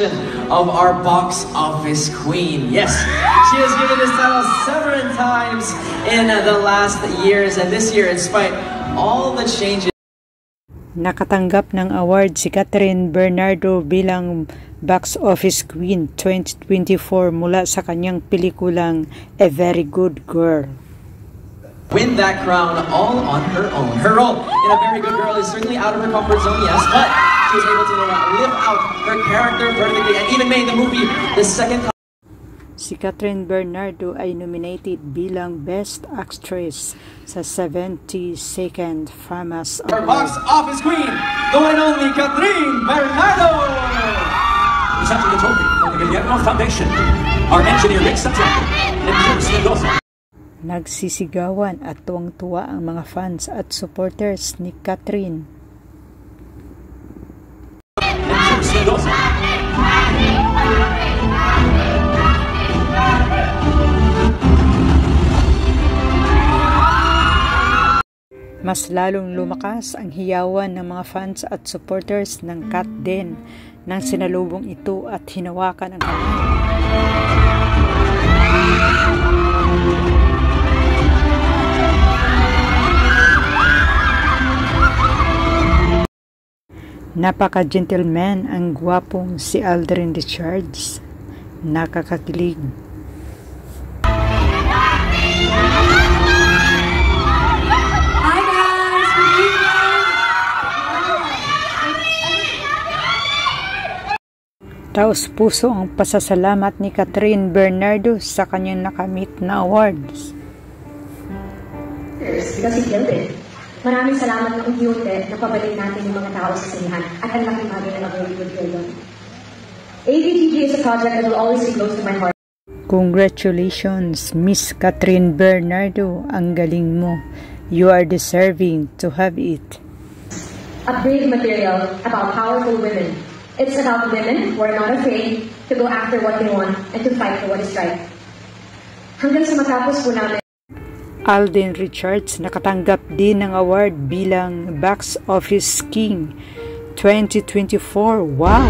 of our box office queen. Yes, she has given this title several times in the last years, and this year, in spite all the changes. Nakatanggap ng award si Kathryn Bernardo bilang Box Office Queen 2024 mula sa kanyang pelikulang A Very Good Girl. Win that crown all on her own. Her role in A Very Good Girl is certainly out of her comfort zone, yes, but she was able to live out her character perfectly and even made the movie the second. Si Kathryn Bernardo ay nominated bilang Best Actress sa 72nd FAMAS Our Box Office Queen, the one and only Kathryn Bernardo! Presenting the trophy from the Guillermo Foundation, our engineer Rick Santiago and Chris Mendoza. Nagsisigawan at tuwang-tuwa ang mga fans at supporters ni Kathryn. And Chris Mendoza. Mas lalong lumakas ang hiyawan ng mga fans at supporters ng Kat Den nang sinalubong ito at hinawakan ang kamay. Napaka-gentleman ang gwapong si Alden Richards. Nakakakilig. Taos puso ang pasasalamat ni Kathryn Bernardo sa kanyang nakamit na awards. Because he killed it. Maraming salamat na unti-unti na pabalik natin yung mga tao sa sinihan at ang laking bagay na very good film. ABTG is a project that will always be close to my heart. Congratulations, Miss Kathryn Bernardo. Ang galing mo. You are deserving to have it. A brave material about powerful women. It's about women who are not afraid to go after what they want and to fight for what is right. Hanggang sa matapos po namin. Alden Richards nakatanggap din ng award bilang Box Office King 2024. Wow!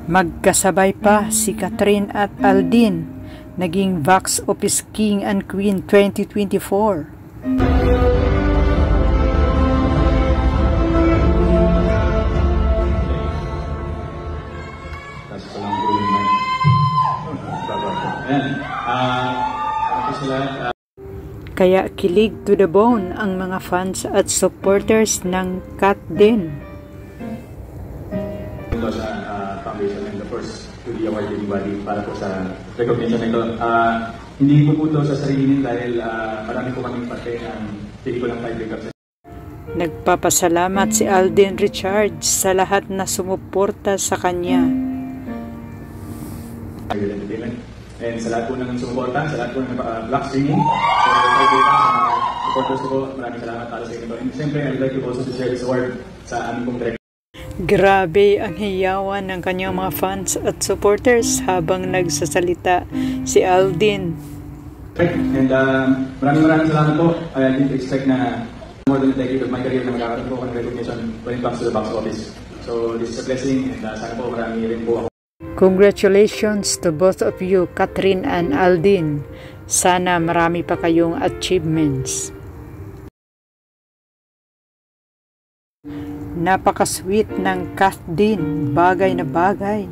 Magkasabay pa si Kathryn at Alden. Naging Box Office King and Queen 2024. Kaya kilig to the bone ang mga fans at supporters ng Kat Den. Ito sa foundation and the first to the awarding body para po sa recognition nito. Hindi po ito sa sarili dahil marami po kaming parte ng pelikulang 5 Big Ups. Nagpapasalamat si Alden Richards sa lahat na sumuporta sa kanya. And sa lahat po ng sumuporta, sa lahat po ng black streaming, sa supporters ko, maraming salamat para sa inyo. And siyempre, I'd like to also share this award sa aming pong director. Grabe ang hiyawan ng kanyang mga fans at supporters habang nagsasalita si Alden. And maraming salamat po. I didn't expect na more than a decade of my career na magkakaroon po ng recognition when it comes to the box office. So this is a blessing and sana po marami rin po ako. Congratulations to both of you, Kathryn and Alden. Sana marami pa kayong achievements. Napaka-sweet ng Kat Den, bagay na bagay.